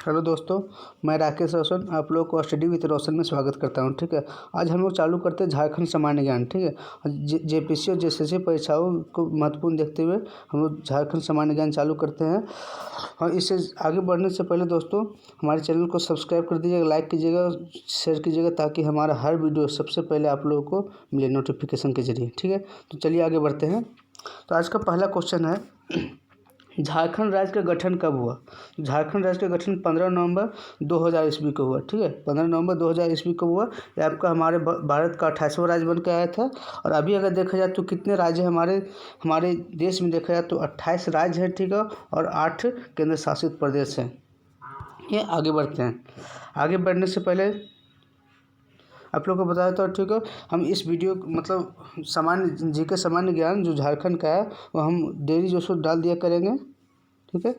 Hello दोस्तों, मैं राकेश रोशन आप लोगों को स्टडी विद रोशन में स्वागत करता हूं। ठीक है, आज हम लोग चालू करते हैं झारखंड सामान्य ज्ञान। ठीक है, जेपीसी और जेएसएससी परीक्षाओं को महत्वपूर्ण देखते हुए हम लोग झारखंड सामान्य ज्ञान चालू करते हैं। और इससे आगे बढ़ने से पहले दोस्तों हमारे चैनल को सब्सक्राइब कर दीजिएगा, लाइक कीजिएगा, शेयर कीजिएगा, ताकि हमारा हर वीडियो सबसे पहले आप लोगों को मिले नोटिफिकेशन के जरिए। ठीक है, तो चलिए आगे बढ़ते हैं। तो आज का पहला क्वेश्चन है, झारखंड राज्य का गठन कब हुआ। झारखंड राज्य का गठन 15 नवंबर 2000 ईस्वी को हुआ। ठीक है, 15 नवंबर 2000 ईस्वी को हुआ। ये आपका हमारे भारत का 28वां राज्य बन के आया था। और अभी अगर देखा जाए तो कितने राज्य हमारे देश में देखा जाए तो 28 राज्य हैं। ठीक है, और 8 केंद्र शासित प्रदेश हैं। ये आगे बढ़ते हैं। आगे बढ़ने से पहले आप लोग को बताया था। ठीक है, हम इस वीडियो मतलब सामान्य जीके सामान्य ज्ञान जो झारखंड का है वो हम डेली जो सो डाल दिया करेंगे। ठीक है,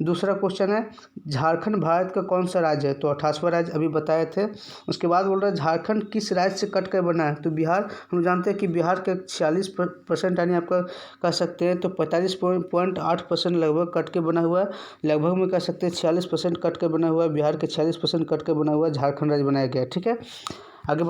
दूसरा क्वेश्चन है, झारखंड भारत का कौन सा राज्य है। तो 28वां राज्य अभी बताए थे। उसके बाद बोल रहा है झारखंड किस राज्य से कट कर बना है। तो बिहार, हम जानते हैं कि बिहार के 46% यानी आपका कह सकते हैं तो 45.8% लगभग कट के बना हुआ है। लगभग में कह सकते हैं 46% कट के बना हुआ है। बिहार के 46% कट के बना हुआ है, झारखंड राज्य बनाया गया है। ठीक है, आगे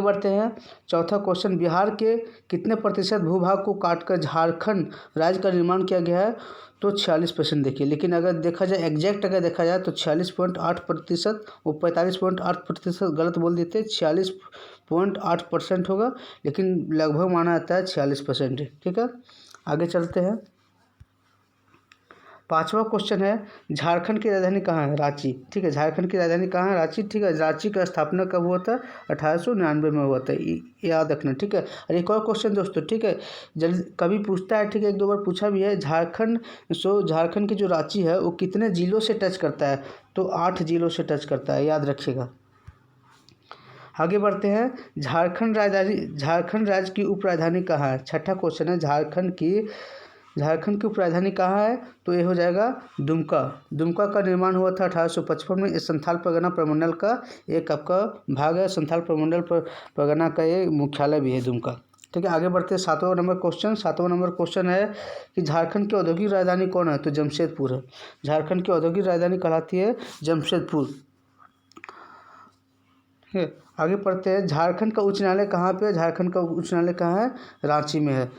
बढ़ते हैं। चौथा क्वेश्चन, बिहार के कितने प्रतिशत भूभाग को काटकर झारखंड राज्य का निर्माण किया गया है। तो 46%। देखिए, लेकिन अगर देखा जाए एग्जैक्ट अगर देखा जाए तो 46.8%, वो 45.8% गलत बोल देते, 46.8% होगा, लेकिन लगभग माना जाता है 46%। ठीक है, आगे चलते हैं। पांचवा क्वेश्चन है, झारखंड की राजधानी कहाँ है। रांची। ठीक है, झारखंड की राजधानी कहाँ है। रांची। ठीक है, रांची का स्थापना कब हुआ था। 1899 में हुआ था, याद रखना। ठीक है, और एक और क्वेश्चन दोस्तों, ठीक है, जल्दी कभी पूछता है, ठीक है, एक दो बार पूछा भी है, झारखंड की जो रांची है वो कितने जिलों से टच करता है। तो 8 जिलों से टच करता है, याद रखिएगा। आगे बढ़ते हैं। झारखंड राज्य की उप राजधानी कहाँ है। छठा क्वेश्चन है, झारखंड की उप राजधानी कहाँ है। तो ये हो जाएगा दुमका। दुमका का निर्माण हुआ था 1855 में। इस संथाल परगना प्रमंडल का एक आपका भाग है। संथाल परगना का ये मुख्यालय भी है दुमका। ठीक है, आगे बढ़ते हैं। सातवां नंबर क्वेश्चन है कि झारखंड की औद्योगिक राजधानी कौन है। तो जमशेदपुर है। झारखंड की औद्योगिक राजधानी कहलाती है जमशेदपुर। ठीक है, आगे पढ़ते हैं। झारखंड का उच्च न्यायालय कहाँ पे है। झारखंड का उच्च न्यायालय कहाँ है। रांची में है।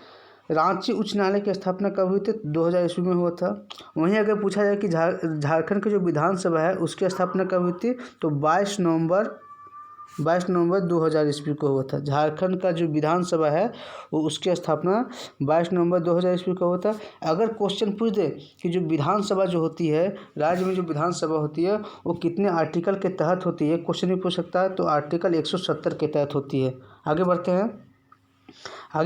रांची उच्च न्यायालय की स्थापना कब हुई थी। 2000 ईस्वी में हुआ था। वहीं अगर पूछा जाए कि झारखंड की जो विधानसभा है उसकी स्थापना कब हुई थी। तो 22 नवंबर 2000 ईस्वी को हुआ था। झारखंड का जो विधानसभा है वो उसकी स्थापना 22 नवंबर 2000 ईस्वी को हुआ था। अगर क्वेश्चन पूछ दे कि जो विधानसभा जो होती है, राज्य में जो विधानसभा होती है वो कितने आर्टिकल के तहत होती है, क्वेश्चन भी पूछ सकता है। तो आर्टिकल 170 के तहत होती है। आगे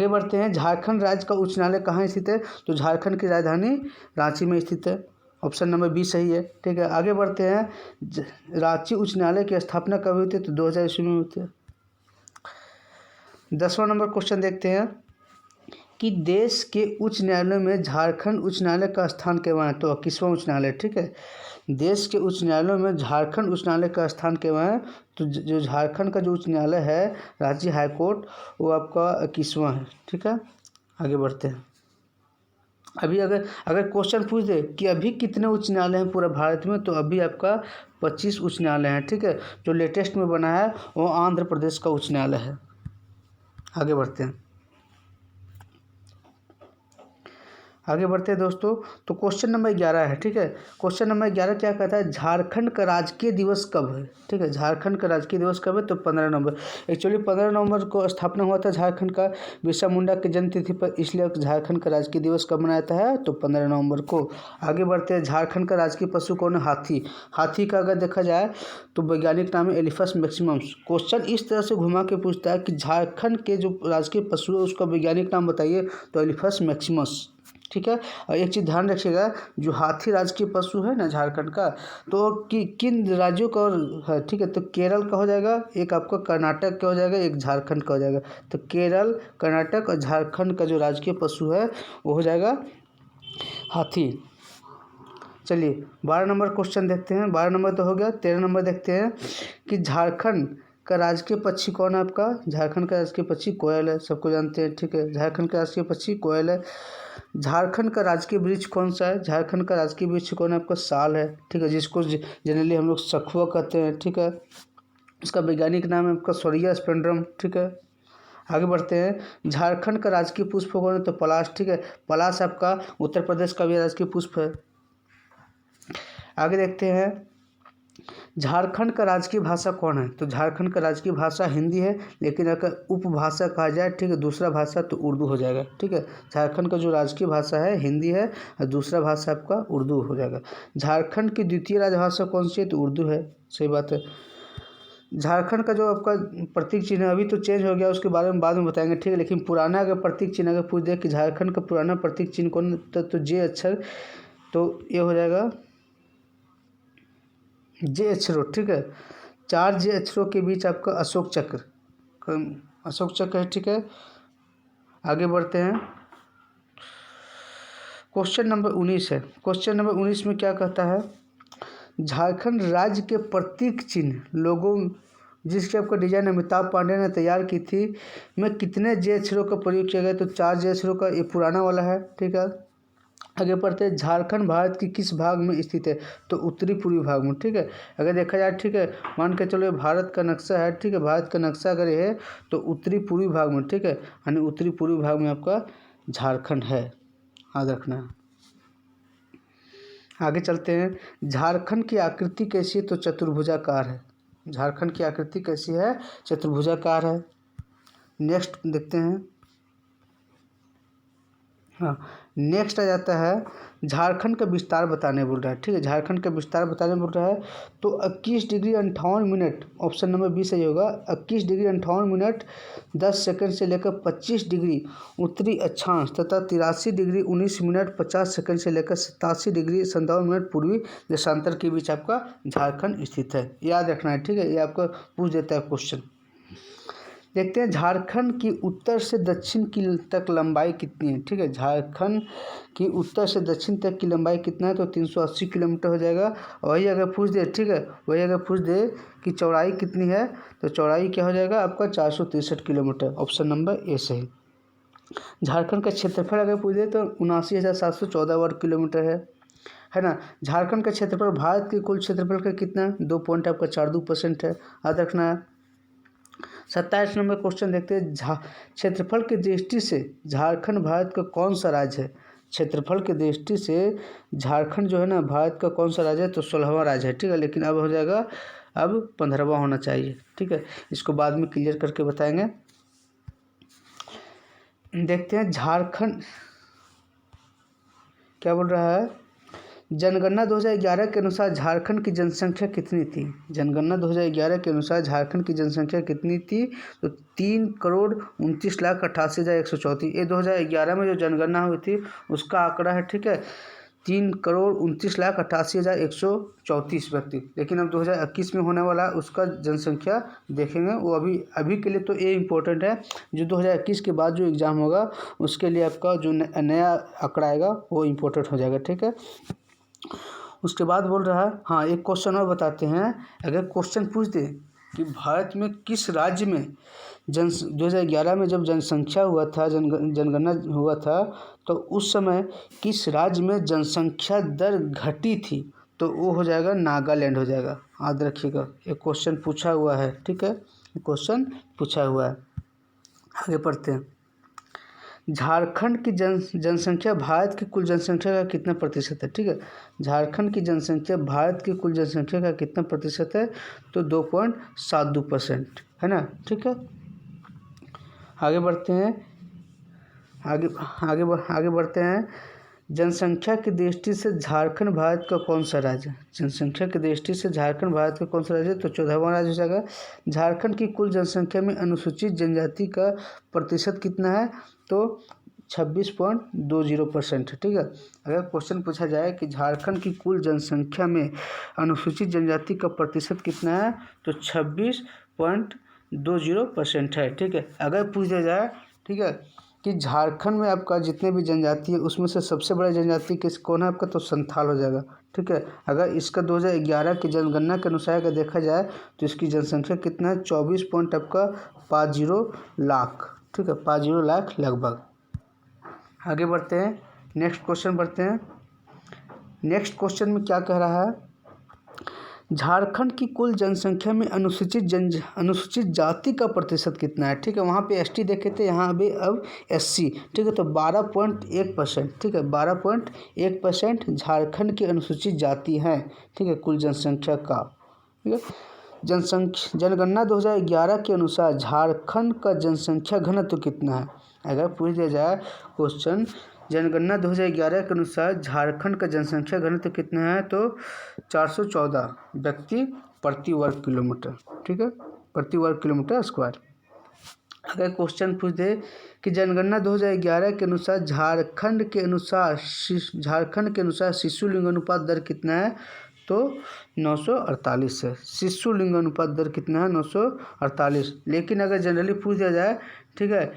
बढ़ते हैं। झारखंड राज्य का उच्च न्यायालय कहाँ स्थित है। तो झारखंड की राजधानी रांची में स्थित है। ऑप्शन नंबर बी सही है। ठीक है, आगे बढ़ते हैं। रांची उच्च न्यायालय की स्थापना कब हुई थी। तो 2000 ईस्वी में हुई थी। 10वां नंबर क्वेश्चन देखते हैं कि देश के उच्च न्यायालयों में झारखंड उच्च न्यायालय का स्थान केवल है। तो 21वां उच्च न्यायालय। ठीक है, देश के उच्च न्यायालयों में झारखंड उच्च न्यायालय का स्थान केवल है। तो जो झारखंड का जो उच्च न्यायालय है, राज्य हाईकोर्ट, वो आपका 21वां है। ठीक है, आगे बढ़ते हैं। अभी अगर क्वेश्चन पूछ दे कि अभी कितने उच्च न्यायालय हैं पूरे भारत में, तो अभी आपका 25 उच्च न्यायालय हैं। ठीक है, जो लेटेस्ट में बना है वो आंध्र प्रदेश का उच्च न्यायालय है। आगे बढ़ते हैं दोस्तों। तो क्वेश्चन नंबर 11 है। ठीक है, क्वेश्चन नंबर 11 क्या कहता है, झारखंड का राजकीय दिवस कब है। ठीक है, झारखंड का राजकीय दिवस कब है। तो 15 नवंबर। एक्चुअली 15 नवंबर को स्थापना हुआ था झारखंड का बिरसा मुंडा की जन्म तिथि पर, इसलिए झारखंड का राजकीय दिवस कब मनाया जाता है। तो 15 नवंबर को। आगे बढ़ते हैं। झारखंड का राजकीय पशु कौन है। हाथी। हाथी का अगर देखा जाए तो वैज्ञानिक नाम है एलिफस मैक्सिमम्स। क्वेश्चन इस तरह से घुमा के पूछता है कि झारखंड के जो राजकीय पशु है उसका वैज्ञानिक नाम बताइए। तो एलिफस मैक्सिमस। ठीक है, और एक चीज़ ध्यान रखिएगा, जो हाथी राजकीय पशु है ना झारखंड का, तो किन राज्यों का है। ठीक है, तो केरल का हो जाएगा, एक आपका कर्नाटक का हो जाएगा, एक झारखंड का हो जाएगा। तो केरल, कर्नाटक और झारखंड का जो राजकीय पशु है वो हो जाएगा हाथी। चलिए 12 नंबर क्वेश्चन देखते हैं। 12 नंबर तो हो गया। 13 नंबर देखते हैं कि झारखंड का राजकीय पक्षी कौन है आपका। झारखंड का राजकीय पक्षी कोयल है, सबको जानते हैं। ठीक है, झारखंड का राजकीय पक्षी कोयल है। झारखंड का राजकीय वृक्ष कौन सा है? झारखंड का राजकीय वृक्ष कौन है? आपका साल है, ठीक है, जिसको जनरली हम लोग सखुआ कहते हैं, ठीक है। इसका वैज्ञानिक नाम है आपका सोरिया स्पेंड्रम, ठीक है। आगे बढ़ते हैं, झारखंड का राजकीय पुष्प कौन है? तो पलाश, ठीक है। पलाश आपका उत्तर प्रदेश का भी राजकीय पुष्प है। आगे देखते हैं, झारखंड का राजकीय भाषा कौन है? तो झारखंड का राजकीय भाषा हिंदी है, लेकिन अगर उपभाषा कहा जाए, ठीक है, दूसरा भाषा तो उर्दू हो जाएगा, ठीक है। झारखंड का जो राजकीय भाषा है हिंदी है और दूसरा भाषा आपका उर्दू हो जाएगा। झारखंड की द्वितीय राजभाषा कौन सी है? तो उर्दू है, सही बात है। झारखंड का जो आपका प्रतीक चिन्ह है अभी तो चेंज हो गया, उसके बारे में बाद में बताएंगे, ठीक है। लेकिन पुराना अगर प्रतीक चिन्ह अगर पूछ दे कि झारखंड का पुराना प्रतीक चिन्ह कौन, तो जे अक्षर, तो ये हो जाएगा जे अक्षरों, ठीक है। 4 जे अक्षरों के बीच आपका अशोक चक्र, अशोक चक्र है, ठीक है। आगे बढ़ते हैं, क्वेश्चन नंबर 19 है। क्वेश्चन नंबर 19 में क्या कहता है? झारखंड राज्य के प्रतीक चिन्ह लोगों जिसकी आपका डिजाइन अमिताभ पांडे ने तैयार की थी में कितने जे अक्षरों का प्रयोग किया गया? तो 4 जे अक्षरों का, ये पुराना वाला है, ठीक है। आगे पढ़ते हैं, झारखंड भारत की किस भाग में स्थित है? तो उत्तरी पूर्वी भाग में, ठीक है। अगर देखा जाए, ठीक है, मान के चलो ये भारत का नक्शा है, ठीक है, भारत का नक्शा अगर ये है तो उत्तरी पूर्वी भाग में, ठीक है, यानी उत्तरी पूर्वी भाग में आपका झारखंड है, याद रखना है। आगे चलते हैं, झारखंड की आकृति कैसी है? तो चतुर्भुजाकार है। झारखंड की आकृति कैसी है? चतुर्भुजाकार है। नेक्स्ट देखते हैं, हाँ, नेक्स्ट आ जाता है, झारखंड का विस्तार बताने बोल रहा है, ठीक है। झारखंड का विस्तार बताने बोल रहा है, तो 21 degree 58 minute, option number B सही होगा। 21 डिग्री 58 मिनट 10 सेकंड से लेकर 25 डिग्री उत्तरी अक्षांश तथा 83 डिग्री 19 मिनट 50 सेकंड से लेकर 87 डिग्री 57 मिनट पूर्वी देशांतर के बीच आपका झारखंड स्थित है, याद रखना है, ठीक है। ये आपको पूछ देता है क्वेश्चन। देखते हैं, झारखंड की उत्तर से दक्षिण की तक लंबाई कितनी है? ठीक है, झारखंड की उत्तर से दक्षिण तक की लंबाई कितना है? तो 380 किलोमीटर हो जाएगा। वही अगर पूछ दे, ठीक है, वही अगर पूछ दे कि चौड़ाई कितनी है, तो चौड़ाई क्या हो जाएगा आपका? 463 किलोमीटर, ऑप्शन नंबर ए सही। झारखंड का क्षेत्रफल अगर पूछ दे तो 79,714 वर्ग किलोमीटर है ना। झारखंड का क्षेत्रफल भारत के कुल क्षेत्रफल का कितना? 2.42% है, याद रखना है। 27 नंबर क्वेश्चन देखते हैं, क्षेत्रफल की दृष्टि से झारखंड भारत का कौन सा राज्य है? क्षेत्रफल की दृष्टि से झारखंड जो है ना भारत का कौन सा राज्य है? तो 16वां राज्य है, ठीक है। लेकिन अब हो जाएगा, अब 15वां होना चाहिए, ठीक है। इसको बाद में क्लियर करके बताएंगे। देखते हैं, झारखंड क्या बोल रहा है, जनगणना 2011 के अनुसार झारखंड की जनसंख्या कितनी थी? जनगणना 2011 के अनुसार झारखंड की जनसंख्या कितनी थी? तो 3,29,88,134। ये 2011 में जो जनगणना हुई थी उसका आंकड़ा है, ठीक है, 3,29,88,134 व्यक्ति। लेकिन अब 2021 में होने वाला उसका जनसंख्या देखेंगे, वो अभी के लिए तो ये इम्पोर्टेंट है। जो 2021 के बाद जो एग्ज़ाम होगा उसके लिए आपका जो नया आंकड़ा आएगा वो इम्पोर्टेंट हो जाएगा, ठीक है। उसके बाद बोल रहा है, हाँ, एक क्वेश्चन और बताते हैं। अगर क्वेश्चन पूछ दे कि भारत में किस राज्य में 2011 में जब जनसंख्या हुआ था, जनगणना हुआ था, तो उस समय किस राज्य में जनसंख्या दर घटी थी? तो वो हो जाएगा नागालैंड हो जाएगा, याद रखिएगा। एक क्वेश्चन पूछा हुआ है, ठीक है, क्वेश्चन पूछा हुआ है। आगे पढ़ते हैं, झारखंड की जनसंख्या भारत की कुल जनसंख्या का कितना प्रतिशत है? ठीक है, झारखंड की जनसंख्या भारत की कुल जनसंख्या का कितना प्रतिशत है? तो 2.72% है ना, ठीक है। आगे बढ़ते हैं, आगे बढ़ते हैं। जनसंख्या की दृष्टि से झारखंड भारत का कौन सा राज्य है? जनसंख्या की दृष्टि से झारखंड भारत का कौन सा राज्य है? तो 14वां राज्य हो जाएगा। झारखंड की कुल जनसंख्या में अनुसूचित जनजाति का प्रतिशत कितना है? तो 26.20% है, ठीक है। अगर क्वेश्चन पूछा जाए कि झारखंड की कुल जनसंख्या में अनुसूचित जनजाति का प्रतिशत कितना है? तो 26.20% है, ठीक है। अगर पूछ दिया जाए, ठीक है, कि झारखंड में आपका जितने भी जनजाति है उसमें से सबसे बड़ा जनजाति किस कौन है आपका? तो संथाल हो जाएगा, ठीक है। अगर इसका 2011 की जनगणना के अनुसार अगर देखा जाए तो इसकी जनसंख्या कितना है? 24.50 लाख, ठीक है, 50 लाख लगभग। आगे बढ़ते हैं, नेक्स्ट क्वेश्चन बढ़ते हैं। नेक्स्ट क्वेश्चन में क्या कह रहा है, झारखंड की कुल जनसंख्या में अनुसूचित जाति का प्रतिशत कितना है। ठीक है, वहाँ पे एसटी देखे थे, यहाँ अभी अब एससी। ठीक है, तो 12.1%। ठीक है, 12.1% झारखंड की अनुसूचित जाति हैं। ठीक है, कुल जनसंख्या का। ठीक है, जनगणना 2011 के अनुसार झारखंड का जनसंख्या घनत्व कितना है। अगर पूछ दिया जाए क्वेश्चन, जनगणना 2011 के अनुसार झारखंड का जनसंख्या घनत्व कितना है, तो 414 व्यक्ति प्रति वर्ग किलोमीटर। ठीक है, प्रति वर्ग किलोमीटर स्क्वायर। अगर क्वेश्चन पूछ दे कि जनगणना 2011 के अनुसार झारखंड के अनुसार शिशु लिंगानुपात दर कितना है, तो 948 है। शिशु लिंगानुपात दर कितना है, 948। लेकिन अगर जनरली पूछ दिया जाए, ठीक है,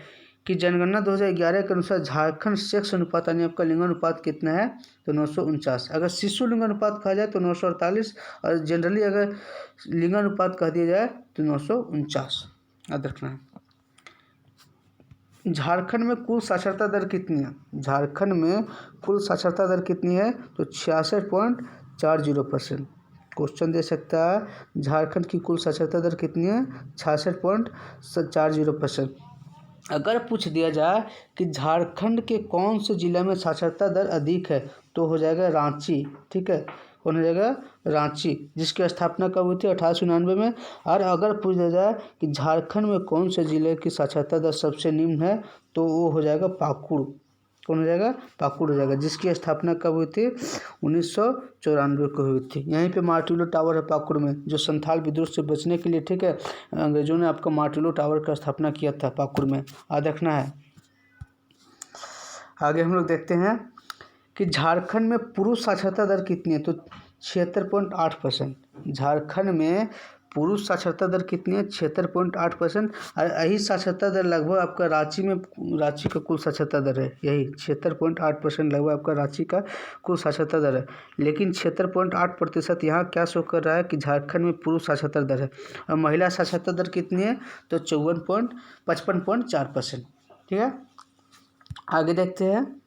कि जनगणना 2011 के अनुसार झारखंड सेक्स अनुपात यानी आपका लिंगानुपात कितना है, तो 949। अगर शिशु लिंगानुपात कहा जाए तो 948, और जनरली अगर लिंगानुपात कह दिया जाए तो 949 याद रखना है। झारखंड में कुल साक्षरता दर कितनी है। झारखंड में कुल साक्षरता दर कितनी है, तो 66.40%। क्वेश्चन दे सकता है, झारखंड की कुल साक्षरता दर कितनी है, 66.40%। अगर पूछ दिया जाए कि झारखंड के कौन से जिला में साक्षरता दर अधिक है, तो हो जाएगा रांची। ठीक है, कौन हो जाएगा, रांची, जिसकी स्थापना कब हुई थी, 1899 में। और अगर पूछ दिया जाए कि झारखंड में कौन से जिले की साक्षरता दर सबसे निम्न है, तो वो हो जाएगा पाकुड़। कौन हो जाएगा, पाकुड़ हो जाएगा, जिसकी स्थापना कब हुई थी, 1994 को हुई थी। यहीं पे मार्टिलो टावर है पाकुड़ में, जो संथाल विद्रोह से बचने के लिए, ठीक है, अंग्रेजों ने आपका मार्टिलो टावर का स्थापना किया था पाकुड़ में, याद रखना है। आगे हम लोग देखते हैं कि झारखंड में पुरुष साक्षरता दर कितनी है, तो 76.8%। झारखंड में पुरुष साक्षरता दर कितनी है, 76.8%। और यही साक्षरता दर लगभग आपका रांची का कुल साक्षरता दर है। यही 76.8% लगभग आपका रांची का कुल साक्षरता दर है। लेकिन 76.8% यहाँ क्या शो कर रहा है कि झारखंड में पुरुष साक्षरता दर है। और महिला साक्षरता दर कितनी है, तो 55.4%। ठीक है, आगे देखते हैं,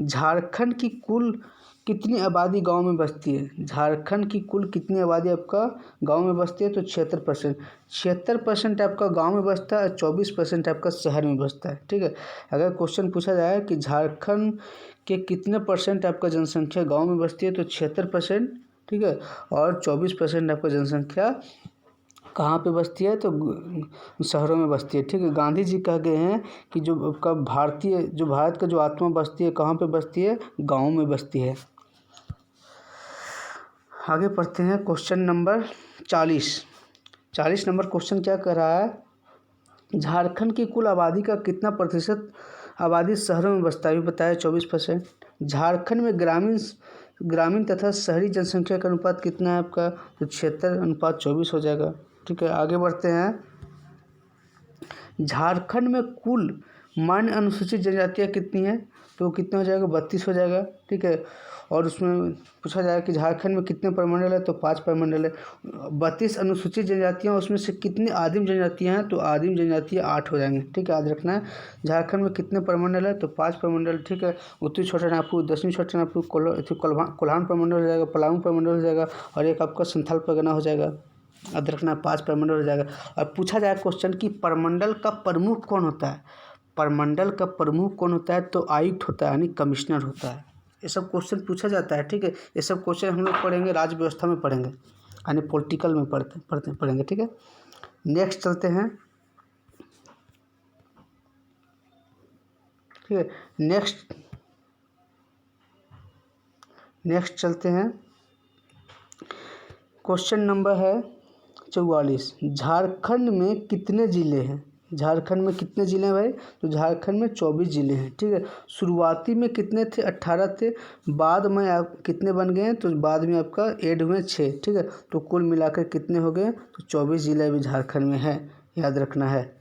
झारखंड की कुल कितनी आबादी गांव में बसती है। झारखंड की कुल कितनी आबादी आपका गांव में बसती है, तो 76%। 76% आपका गांव में बसता है, 24% आपका शहर में बसता है। ठीक है, अगर क्वेश्चन पूछा जाए कि झारखंड के कितने परसेंट आपका जनसंख्या गांव में बसती है, तो 76%। ठीक है, और 24% आपका जनसंख्या कहाँ पे बसती है, तो शहरों में बसती है। ठीक है, गांधी जी कह गए हैं कि जो आपका भारत का जो आत्मा बसती है, कहाँ पे बसती है, गाँव में बसती है। आगे पढ़ते हैं, क्वेश्चन नंबर 40 नंबर क्वेश्चन क्या कर रहा है, झारखंड की कुल आबादी का कितना प्रतिशत आबादी शहरों में बसता है, बताया 24%। झारखंड में ग्रामीण तथा शहरी जनसंख्या का अनुपात कितना है आपका, तो 76:24 हो जाएगा। ठीक है, आगे बढ़ते हैं, झारखंड में कुल मान्य अनुसूचित जनजातियाँ कितनी हैं, तो कितना हो जाएगा, 32 हो जाएगा। ठीक है, और उसमें पूछा जाए कि झारखंड में कितने प्रमंडल है, तो 5 प्रमंडल है। 32 अनुसूचित जनजातियाँ, उसमें से कितनी आदिम जनजातियाँ हैं, तो आदिम जनजातियाँ 8 हो जाएंगे। ठीक है, याद रखना है। झारखंड में कितने प्रमंडल है, तो 5 प्रमंडल। ठीक है, उत्तरी छोटानागपुर, दक्षिणी छोटानागपुर, कोल्हान प्रमंडल हो जाएगा, पलामू प्रमंडल हो जाएगा, और एक आपका संथाल परगना हो जाएगा। याद रखना, 5 प्रमंडल हो जाएगा। और पूछा जाए क्वेश्चन कि प्रमंडल का प्रमुख कौन होता है, प्रमंडल का प्रमुख कौन होता है, तो आयुक्त होता है, यानी कमिश्नर होता है। ये सब क्वेश्चन पूछा जाता है। ठीक है, ये सब क्वेश्चन हम लोग पढ़ेंगे, राज्य व्यवस्था में पढ़ेंगे, यानी पॉलिटिकल में पढ़ेंगे। ठीक है, नेक्स्ट चलते हैं। ठीक है, नेक्स्ट चलते हैं, क्वेश्चन नंबर है 44। झारखंड में कितने ज़िले हैं, झारखंड में कितने ज़िले हैं भाई, तो झारखंड में 24 ज़िले हैं। ठीक है, शुरुआती में कितने थे, 18 थे, बाद में आप कितने बन गए, तो बाद में आपका ऐड हुए 6। ठीक है, तो कुल मिलाकर कितने हो गए, तो 24 ज़िले भी झारखंड में है, याद रखना है।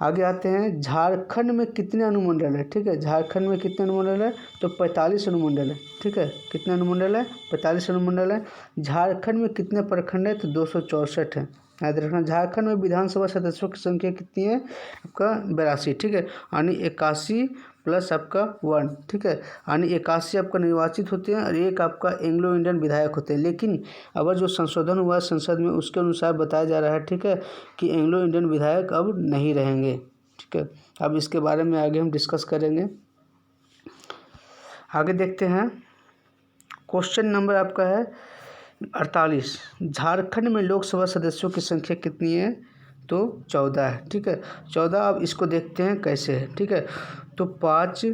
आगे आते हैं, झारखंड में कितने अनुमंडल है। ठीक है, झारखंड में कितने अनुमंडल है, तो 45 अनुमंडल है। ठीक है, कितने अनुमंडल है, 45 अनुमंडल है। झारखंड में कितने प्रखंड है, तो 264 है, याद रखना। झारखंड में विधानसभा सदस्यों की संख्या कितनी है, आपका 82। ठीक है, यानी 81 प्लस आपका 1, ठीक है, यानी 81 आपका निर्वाचित होते हैं और 1 आपका एंग्लो इंडियन विधायक होते हैं। लेकिन अब जो संशोधन हुआ है संसद में उसके अनुसार बताया जा रहा है, ठीक है, कि एंग्लो इंडियन विधायक अब नहीं रहेंगे, ठीक है। अब इसके बारे में आगे हम डिस्कस करेंगे। आगे देखते हैं, क्वेश्चन नंबर आपका है 48। झारखंड में लोकसभा सदस्यों की संख्या कितनी है? तो 14 है, ठीक है, 14। अब इसको देखते हैं कैसे है, ठीक है। तो 5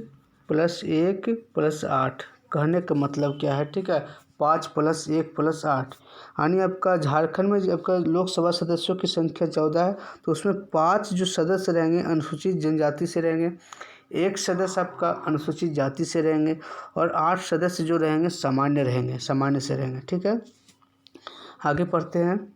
+ 1 + 8, कहने का मतलब क्या है, ठीक है, 5 + 1 + 8, यानी आपका झारखंड में आपका लोकसभा सदस्यों की संख्या 14 है। तो उसमें 5 जो सदस्य रहेंगे अनुसूचित जनजाति से रहेंगे, 1 सदस्य आपका अनुसूचित जाति से रहेंगे और 8 सदस्य जो रहेंगे सामान्य से रहेंगे, ठीक है। आगे पढ़ते हैं,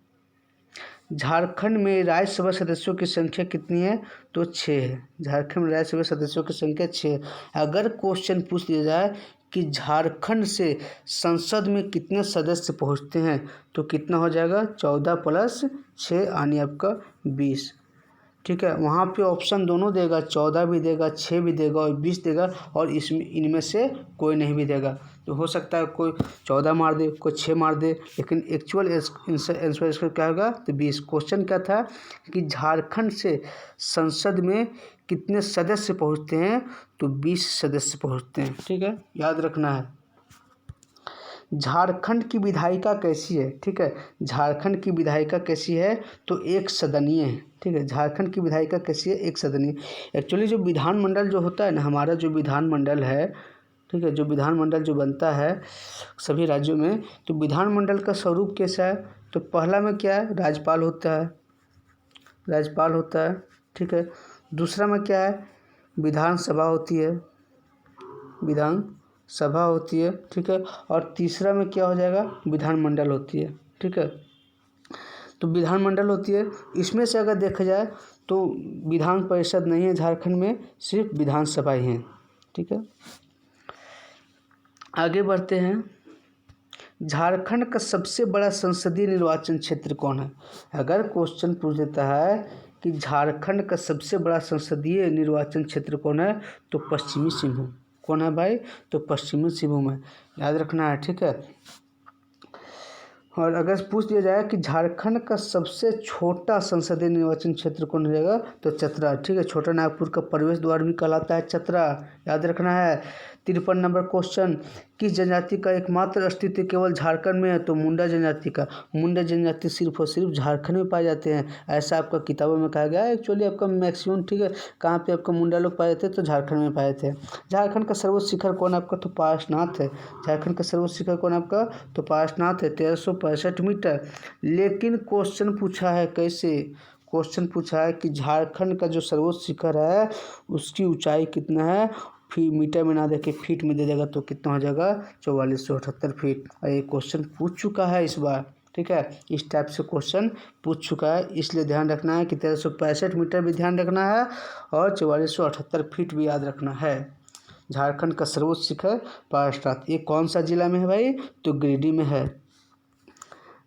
झारखंड में राज्यसभा सदस्यों की संख्या कितनी है? तो 6 है। झारखंड में राज्यसभा सदस्यों की संख्या 6 है। अगर क्वेश्चन पूछ दिया जाए कि झारखंड से संसद में कितने सदस्य पहुंचते हैं तो कितना हो जाएगा? 14 + 6 यानी आपका 20, ठीक है। वहाँ पे ऑप्शन दोनों देगा, 14 भी देगा, 6 भी देगा और 20 देगा, और इनमें से कोई नहीं भी देगा। तो हो सकता है कोई 14 मार दे, कोई 6 मार दे, लेकिन एक्चुअल आंसर इसका क्या होगा? तो 20। क्वेश्चन क्या था कि झारखंड से संसद में कितने सदस्य पहुँचते हैं? तो 20 सदस्य पहुँचते हैं, ठीक है, याद रखना है। झारखंड की विधायिका कैसी है? ठीक है, झारखंड की विधायिका कैसी है? तो एक सदनीय है, ठीक है। झारखंड की विधायिका कैसी है? एक सदनीय। एक्चुअली जो विधानमंडल जो होता है ना, हमारा जो विधानमंडल है, ठीक है, जो विधानमंडल जो बनता है सभी राज्यों में, तो विधानमंडल का स्वरूप कैसा है? तो पहला में क्या है? राज्यपाल होता है, ठीक है। दूसरा में क्या है? विधानसभा होती है, ठीक है। और तीसरा में क्या हो जाएगा? विधानमंडल होती है, ठीक है। तो विधानमंडल होती है। इसमें से अगर देखा जाए तो विधान परिषद नहीं है झारखंड में, सिर्फ विधानसभा ही है, ठीक है। आगे बढ़ते हैं, झारखंड का सबसे बड़ा संसदीय निर्वाचन क्षेत्र कौन है? अगर क्वेश्चन पूछ देता है कि झारखंड का सबसे बड़ा संसदीय निर्वाचन क्षेत्र कौन है, तो पश्चिमी सिंहभूम। कौन है भाई? तो पश्चिमी सिंहभूम है, याद रखना है, ठीक है। और अगर पूछ दिया जाए कि झारखंड का सबसे छोटा संसदीय निर्वाचन क्षेत्र कौन रहेगा, तो चतरा, ठीक है। छोटा नागपुर का प्रवेश द्वार भी कहलाता है चतरा, याद रखना है। 53 नंबर क्वेश्चन, किस जनजाति का एकमात्र अस्तित्व केवल झारखंड में है? तो मुंडा जनजाति का। मुंडा जनजाति सिर्फ और सिर्फ झारखंड में पाए जाते हैं, ऐसा आपका किताबों में कहा गया है। एक्चुअली आपका मैक्सिमम, ठीक है, कहाँ पे आपका मुंडा लोग पाए जाते हैं? तो झारखंड में पाए जाते हैं। झारखंड का सर्वोच्च शिखर कौन आपका? तो पारसनाथ है। झारखंड का सर्वोच्च शिखर कौन आपका? तो पारसनाथ है, 1365 मीटर। लेकिन क्वेश्चन पूछा है कैसे? क्वेश्चन पूछा है कि झारखंड का जो सर्वोच्च शिखर है उसकी ऊंचाई कितना है? मीटर में ना देके फीट में दे देगा तो कितना हो जाएगा? 4478 फीट। और ये क्वेश्चन पूछ चुका है इस बार, ठीक है, इस टाइप से क्वेश्चन पूछ चुका है, इसलिए ध्यान रखना है कि 1365 मीटर भी ध्यान रखना है और 4478 फीट भी याद रखना है। झारखंड का सर्वोच्च शिखर पारसनाथ, ये कौन सा जिला में है भाई? तो गिरिडीह में है।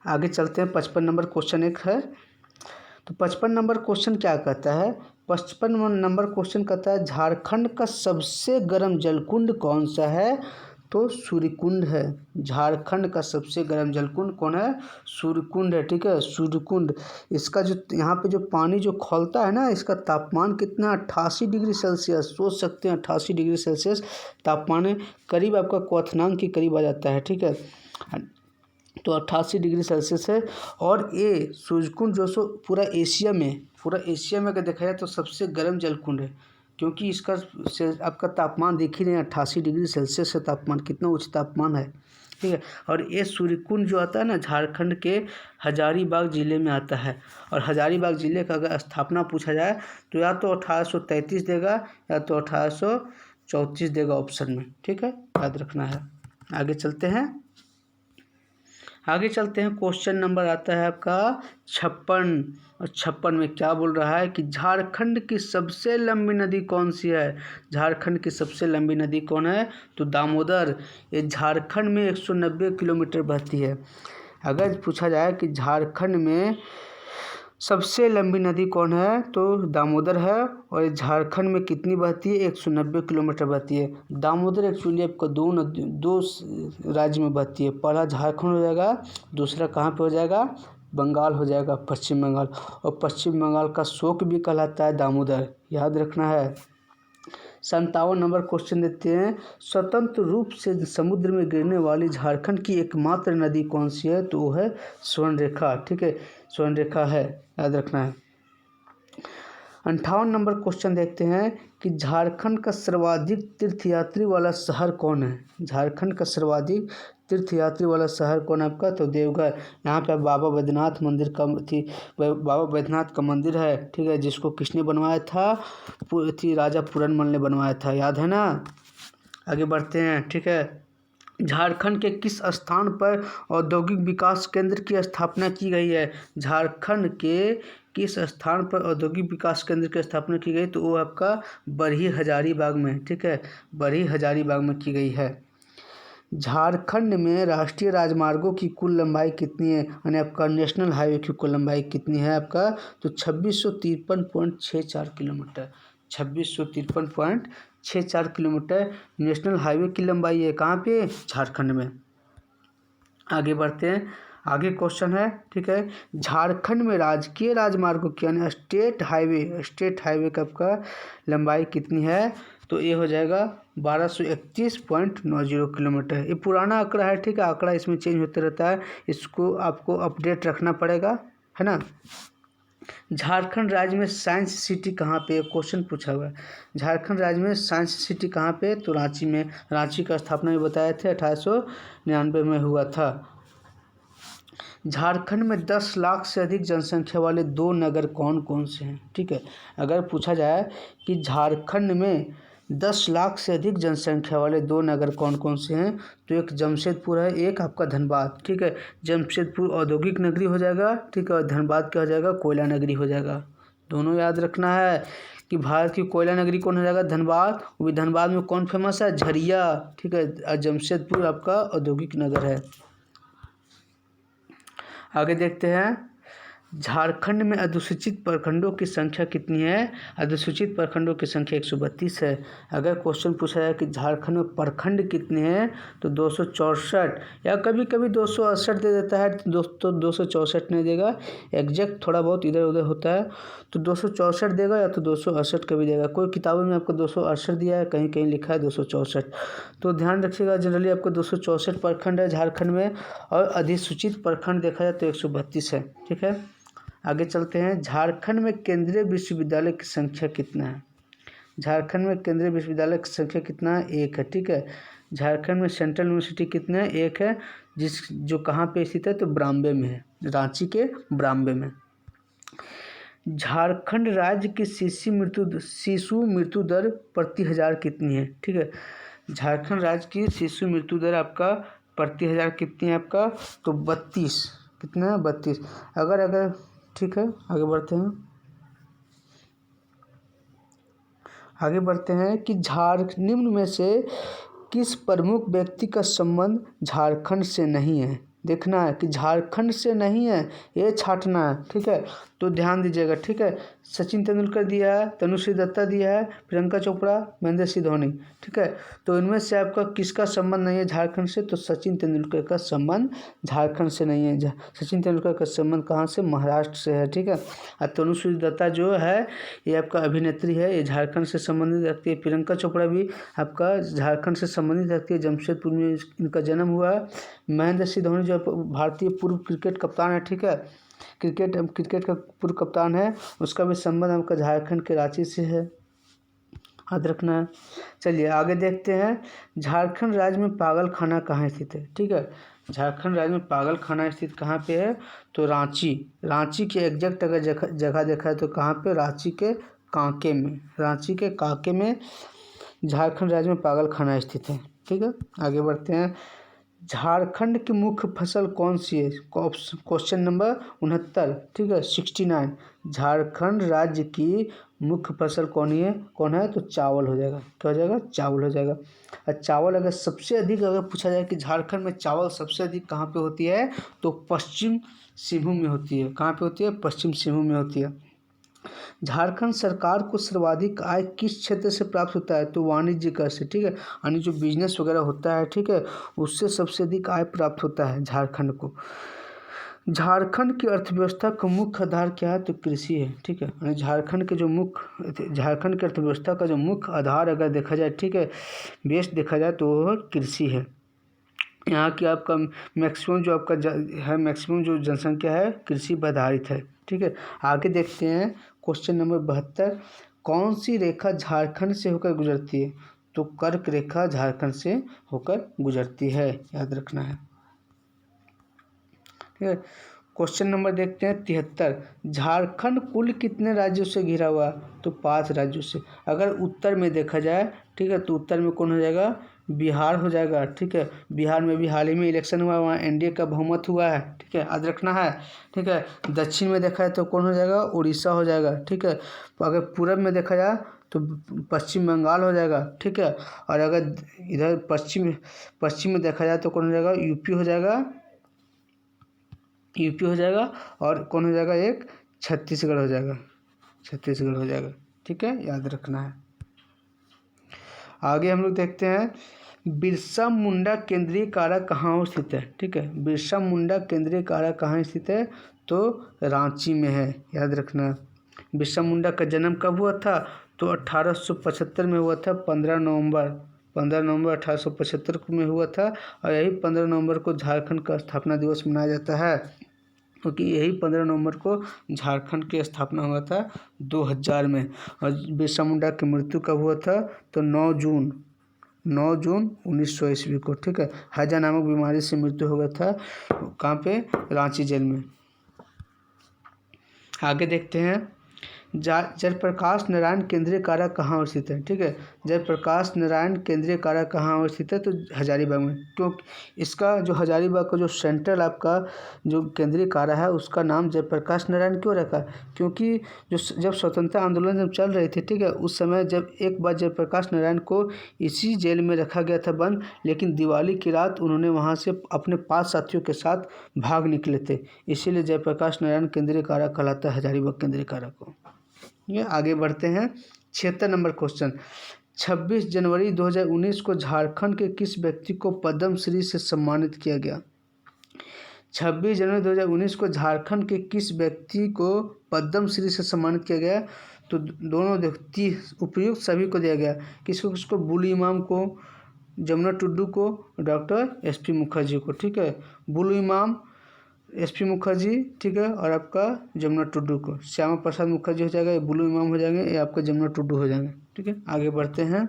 आगे चलते हैं, 55 नंबर क्वेश्चन एक है। तो 55 नंबर क्वेश्चन क्या कहता है? 55 नंबर क्वेश्चन कहता है झारखंड का सबसे गर्म जलकुंड कौन सा है? तो सूर्यकुंड है। झारखंड का सबसे गर्म जलकुंड कौन है? सूर्यकुंड है, ठीक है, सूर्यकुंड। इसका जो यहाँ पे जो पानी जो खौलता है ना, इसका तापमान कितना? 88 डिग्री सेल्सियस। सोच सकते हैं 88 डिग्री सेल्सियस तापमान है, करीब आपका क्वथनांक के करीब आ जाता है, ठीक है। तो 88 डिग्री सेल्सियस है। और ये सूर्यकुंड जो सो पूरा एशिया में अगर देखा जाए तो सबसे गर्म जलकुंड है, क्योंकि इसका आपका तापमान देख ही नहीं, 88 डिग्री सेल्सियस है तापमान, कितना उच्च तापमान है, ठीक है। और ये सूर्यकुंड जो आता है ना, झारखंड के हजारीबाग ज़िले में आता है। और हजारीबाग ज़िले का अगर स्थापना पूछा जाए तो या तो 1833 देगा या तो 1834 देगा ऑप्शन में, ठीक है, याद रखना है। आगे चलते हैं, क्वेश्चन नंबर आता है आपका 56। और 56 में क्या बोल रहा है कि झारखंड की सबसे लंबी नदी कौन सी है? झारखंड की सबसे लंबी नदी कौन है? तो दामोदर। ये झारखंड में 190 किलोमीटर बहती है। अगर पूछा जाए कि झारखंड में सबसे लंबी नदी कौन है? तो दामोदर है। और ये झारखंड में कितनी बहती है? 190 किलोमीटर बहती है। दामोदर एक्चुअली आपको दो राज्य में बहती है। पहला झारखंड हो जाएगा, दूसरा कहाँ पे हो जाएगा? बंगाल हो जाएगा, पश्चिम बंगाल। और पश्चिम बंगाल का शोक भी कहलाता है दामोदर, याद रखना है। 57 नंबर क्वेश्चन देते हैं, स्वतंत्र रूप से समुद्र में गिरने वाली झारखंड की एकमात्र नदी कौन सी है? तो वो है स्वर्णरेखा। ठीक है, स्वर्णरेखा है, याद रखना है। 58 नंबर क्वेश्चन देखते हैं कि झारखंड का सर्वाधिक तीर्थयात्री वाला शहर कौन है? झारखंड का सर्वाधिक तीर्थयात्री वाला शहर कौन है आपका? तो देवघर। यहाँ पे बाबा बैद्यनाथ मंदिर का बाबा बैद्यनाथ का मंदिर है, ठीक है, जिसको किसने बनवाया था? राजा पूरनमल ने बनवाया था, याद है ना। आगे बढ़ते हैं, ठीक है। झारखंड के किस स्थान पर औद्योगिक विकास केंद्र की स्थापना की गई है? झारखंड के किस स्थान पर औद्योगिक विकास केंद्र की स्थापना की गई? तो वो आपका बरही हजारीबाग में, ठीक है, बरही हजारीबाग में की गई है। झारखंड में राष्ट्रीय राजमार्गों की कुल लंबाई कितनी है? यानी आपका नेशनल हाईवे की कुल लंबाई कितनी है आपका? तो 2653.64 किलोमीटर। 2653.64 किलोमीटर नेशनल हाईवे की लंबाई है। कहाँ पे? झारखंड में। आगे बढ़ते हैं, आगे क्वेश्चन है, ठीक है। झारखंड में राजकीय राजमार्गों की यानी स्टेट हाईवे का आपका लंबाई कितनी है? तो ये हो जाएगा 1231.90 किलोमीटर। ये पुराना आंकड़ा है, ठीक है, आंकड़ा इसमें चेंज होते रहता है, इसको आपको अपडेट रखना पड़ेगा, है ना। झारखंड राज्य में साइंस सिटी कहाँ पे? क्वेश्चन पूछा हुआ है। झारखंड राज्य में साइंस सिटी कहाँ पे? तो रांची में। रांची का स्थापना भी बताए थे 1899 में हुआ था। झारखंड में 10 लाख से अधिक जनसंख्या वाले 2 नगर कौन कौन से हैं? ठीक है, अगर पूछा जाए कि झारखंड में 10 लाख से अधिक जनसंख्या वाले 2 नगर कौन कौन से हैं, तो एक जमशेदपुर है, एक आपका धनबाद, ठीक है। जमशेदपुर औद्योगिक नगरी हो जाएगा, ठीक है, और धनबाद क्या हो जाएगा? कोयला नगरी हो जाएगा। दोनों याद रखना है कि भारत की कोयला नगरी कौन हो जाएगा? धनबाद। वो भी धनबाद में कौन फेमस है? झरिया, ठीक है, और जमशेदपुर आपका औद्योगिक नगर है। आगे देखते हैं, झारखंड में अधिसूचित प्रखंडों की संख्या कितनी है? अधिसूचित प्रखंडों की संख्या 132 है। अगर क्वेश्चन पूछा जाए कि झारखंड में प्रखंड कितने हैं, तो 264, या कभी कभी 268 दे देता है, दोस्तों 264 नहीं देगा, एग्जैक्ट थोड़ा बहुत इधर उधर होता है, तो 264 देगा या तो 268 का भी देगा। कोई किताबों में आपको 268 दिया है, कहीं कहीं लिखा है 264, तो ध्यान रखिएगा। जनरली आपको 264 प्रखंड है झारखंड में, और अधिसूचित प्रखंड देखा जाए तो 132 है, ठीक है। आगे चलते हैं, झारखंड में केंद्रीय विश्वविद्यालय की संख्या कितना है? झारखंड में केंद्रीय विश्वविद्यालय की संख्या कितना है? 1 है, ठीक है। झारखंड में सेंट्रल यूनिवर्सिटी कितने हैं? 1 है, जो कहाँ पे स्थित है? तो ब्राम्बे में है, रांची के ब्राम्बे में। झारखंड राज्य की शिशु मृत्यु दर प्रति 1000 कितनी है? ठीक है, झारखंड राज्य की शिशु मृत्यु दर आपका प्रति 1000 कितनी है आपका? तो 32, कितना है? 32। अगर ठीक है, आगे बढ़ते हैं कि निम्न में से किस प्रमुख व्यक्ति का संबंध झारखंड से नहीं है? देखना है कि झारखंड से नहीं है, ये छांटना है, ठीक है, तो ध्यान दीजिएगा, ठीक है। सचिन तेंदुलकर दिया है, तनुश्री दत्ता दिया है, प्रियंका चोपड़ा, महेंद्र सिंह धोनी, ठीक है, तो इनमें से आपका किसका संबंध नहीं है झारखंड से? तो सचिन तेंदुलकर का संबंध झारखंड से नहीं है। सचिन तेंदुलकर का संबंध कहाँ से? महाराष्ट्र से है, ठीक है। और तनुश्री दत्ता जो है ये आपका अभिनेत्री है, ये झारखंड से संबंधित रखती है। प्रियंका चोपड़ा भी आपका झारखंड से संबंधित रखती है, जमशेदपुर में इनका जन्म हुआ है। महेंद्र सिंह धोनी जो भारतीय पूर्व क्रिकेट कप्तान है, ठीक है, क्रिकेट का पूर्व कप्तान है, उसका भी संबंध आपका झारखंड के रांची से है, याद रखना है। चलिए आगे देखते हैं, झारखंड राज्य में पागल खाना कहाँ स्थित है? ठीक है, झारखंड राज्य में पागल खाना स्थित कहाँ पे है? तो रांची के एग्जैक्ट अगर जगह देखा है तो कहाँ पे? रांची के कांके में झारखंड राज्य में पागल खाना स्थित है, ठीक है। आगे बढ़ते हैं, झारखंड की मुख्य फसल कौन सी है? क्वेश्चन नंबर 69, ठीक है, 69। झारखंड राज्य की मुख्य फसल कौन है तो चावल हो जाएगा। क्या हो जाएगा? चावल हो जाएगा। और चावल अगर सबसे अधिक अगर पूछा जाए कि झारखंड में चावल सबसे अधिक कहाँ पे होती है तो पश्चिम सिंहभूम में होती है। कहाँ पे होती है? पश्चिम सिंहभूम में होती है। झारखंड सरकार को सर्वाधिक आय किस क्षेत्र से प्राप्त होता है तो वाणिज्य कर से। ठीक है, यानी जो बिजनेस वगैरह होता है, ठीक है, उससे सबसे अधिक आय प्राप्त होता है झारखंड को। झारखंड की अर्थव्यवस्था का मुख्य आधार क्या है तो कृषि है। ठीक है, यानी झारखंड की अर्थव्यवस्था का जो मुख्य आधार अगर देखा जाए, ठीक है, बेस देखा जाए तो वह कृषि है। यहाँ की आपका मैक्सिमम जो जनसंख्या है कृषि पर आधारित है। ठीक है, आगे देखते हैं क्वेश्चन नंबर 72। कौन सी रेखा झारखंड से होकर गुजरती है तो कर्क रेखा झारखंड से होकर गुजरती है, याद रखना है। ठीक है, क्वेश्चन नंबर देखते हैं 73। झारखंड कुल कितने राज्यों से घिरा हुआ तो 5 राज्यों से। अगर उत्तर में देखा जाए, ठीक है, तो उत्तर में कौन हो जाएगा? बिहार हो जाएगा। ठीक है, बिहार में भी हाल ही में इलेक्शन हुआ, वहाँ एनडीए का बहुमत हुआ है। ठीक है, याद रखना है। ठीक है, दक्षिण में देखा जाए तो कौन हो जाएगा? उड़ीसा हो जाएगा। ठीक है, अगर पूरब में देखा जाए तो पश्चिम बंगाल हो जाएगा। ठीक है, और अगर इधर पश्चिम में देखा जाए तो कौन हो जाएगा? यूपी हो जाएगा। और कौन हो जाएगा? एक छत्तीसगढ़ हो जाएगा। ठीक है, याद रखना है। आगे हम लोग देखते हैं बिरसा मुंडा केंद्रीय कारा कहाँ स्थित है। ठीक है, बिरसा मुंडा केंद्रीय कारा कहाँ स्थित है तो रांची में है, याद रखना। बिरसा मुंडा का जन्म कब हुआ था तो 1875 में हुआ था। 15 नवंबर 1875 में हुआ था। और यही 15 नवंबर को झारखंड का स्थापना दिवस मनाया जाता है, क्योंकि यही 15 नवंबर को झारखंड की स्थापना हुआ था 2000 में। और बिरसा मुंडा की मृत्यु कब हुआ था तो 9 जून 1900 ईस्वी को। ठीक है, हैजा नामक बीमारी से मृत्यु हो गया था। कहाँ पे? रांची जेल में। आगे देखते हैं जयप्रकाश नारायण केंद्रीय कारा कहाँ स्थित है। ठीक है, जयप्रकाश नारायण केंद्रीय कारा कहाँ स्थित है तो हजारीबाग में। क्योंकि इसका जो हजारीबाग का जो सेंट्रल आपका जो केंद्रीय कारा है उसका नाम जयप्रकाश नारायण क्यों रखा? क्योंकि जब स्वतंत्रता आंदोलन जब चल रहे थे, ठीक है, उस समय जब एक बार जयप्रकाश नारायण को इसी जेल में रखा गया था बंद, लेकिन दिवाली की रात उन्होंने वहाँ से अपने 5 साथियों के साथ भाग निकले थे। इसीलिए जयप्रकाश नारायण केंद्रीय कारा कहलाता है हजारीबाग केंद्रीय कारा को। ये आगे बढ़ते हैं 76 नंबर क्वेश्चन। 26 जनवरी 2019 को झारखंड के किस व्यक्ति को पद्म श्री से सम्मानित किया गया? 26 जनवरी 2019 को झारखंड के किस व्यक्ति को पद्म श्री से सम्मानित किया गया तो दोनों व्यक्ति उपयुक्त सभी को दिया गया। किसको? बुलु इमाम को, जमुना टुडू को, डॉक्टर एसपी मुखर्जी को। ठीक है, बुलु इमाम, एसपी मुखर्जी, ठीक है, और आपका जमुना टुडू को। श्यामा प्रसाद मुखर्जी हो जाएगा, ये बुलु इमाम हो जाएंगे, ये आपका जमुना टुडू हो जाएंगे। ठीक है, आगे बढ़ते हैं।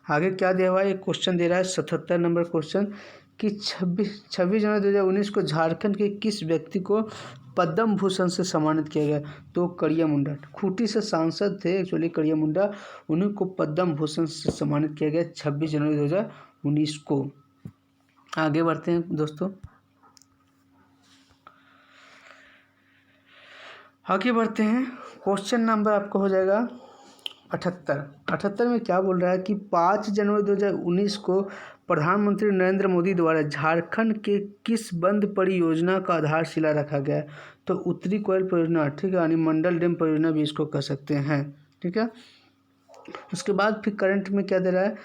आगे क्या दिया हुआ है? एक क्वेश्चन दे रहा है 77 नंबर क्वेश्चन कि 26 जनवरी 2019 को झारखंड के किस व्यक्ति को पद्म भूषण से सम्मानित किया गया तो करिया मुंडा। खूंटी से सांसद थे एक्चुअली करिया मुंडा, उन्हीं को पद्म भूषण से सम्मानित किया गया 26 जनवरी 2019 को। आगे बढ़ते हैं दोस्तों। आगे बढ़ते हैं, क्वेश्चन नंबर आपका हो जाएगा 78 में क्या बोल रहा है कि 5 जनवरी 2019 को प्रधानमंत्री नरेंद्र मोदी द्वारा झारखंड के किस बंद परियोजना का आधारशिला रखा गया तो उत्तरी कोयल परियोजना। ठीक है, यानी मंडल डैम परियोजना भी इसको कह सकते हैं। ठीक है, उसके बाद फिर करंट में क्या दे रहा है?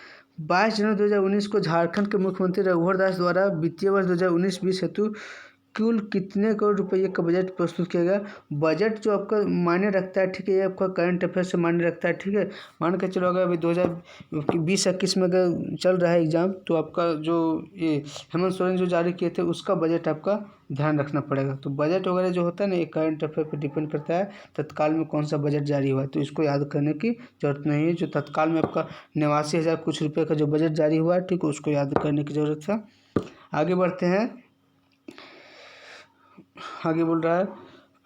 22 जनवरी 2019 को झारखंड के मुख्यमंत्री रघुवर दास द्वारा वित्तीय वर्ष 2019-20 हेतु कुल कितने करोड़ रुपये का बजट प्रस्तुत किया गया। बजट जो आपका मायने रखता है, ठीक है, ये आपका करंट अफेयर से मायने रखता है। ठीक है, मान के चलो अगर अभी 2020-21 में अगर चल रहा है एग्जाम तो आपका जो ये हेमंत सोरेन जो जारी किए थे उसका बजट आपका ध्यान रखना पड़ेगा। तो बजट वगैरह जो होता है ना, ये करंट अफेयर पर डिपेंड करता है तत्काल में कौन सा बजट जारी हुआ है, तो इसको याद करने की जरूरत नहीं है। जो तत्काल में आपका 89,000 कुछ रुपये का जो बजट जारी हुआ है, ठीक है, उसको याद करने की ज़रूरत है। आगे बढ़ते हैं। आगे बोल रहा है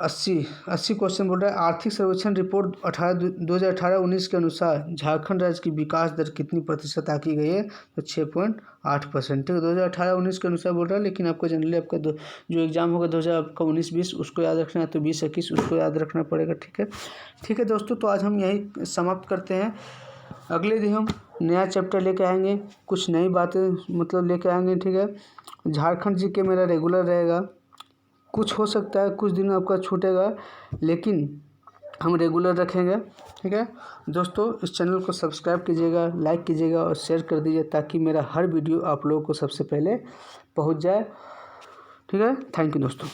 अस्सी क्वेश्चन बोल रहा है आर्थिक सर्वेक्षण रिपोर्ट 2018-19 के अनुसार झारखंड राज्य की विकास दर कितनी प्रतिशत आकी गई है? तो 6.8%। ठीक है, 2018-19 के अनुसार बोल रहा है, लेकिन आपको जनरली आपका जो एग्ज़ाम होगा 2019-20 उसको याद रखना है, तो 2021 उसको याद रखना पड़ेगा। ठीक है दोस्तों, तो आज हम यही समाप्त करते हैं। अगले दिन हम नया चैप्टर लेके आएंगे, कुछ नई बातें मतलब लेके आएंगे। ठीक है, झारखंड जीके मेरा रेगुलर रहेगा, कुछ हो सकता है कुछ दिन आपका छूटेगा, लेकिन हम रेगुलर रखेंगे। ठीक है दोस्तों, इस चैनल को सब्सक्राइब कीजिएगा, लाइक कीजिएगा और शेयर कर दीजिए, ताकि मेरा हर वीडियो आप लोगों को सबसे पहले पहुंच जाए। ठीक है, थैंक यू दोस्तों।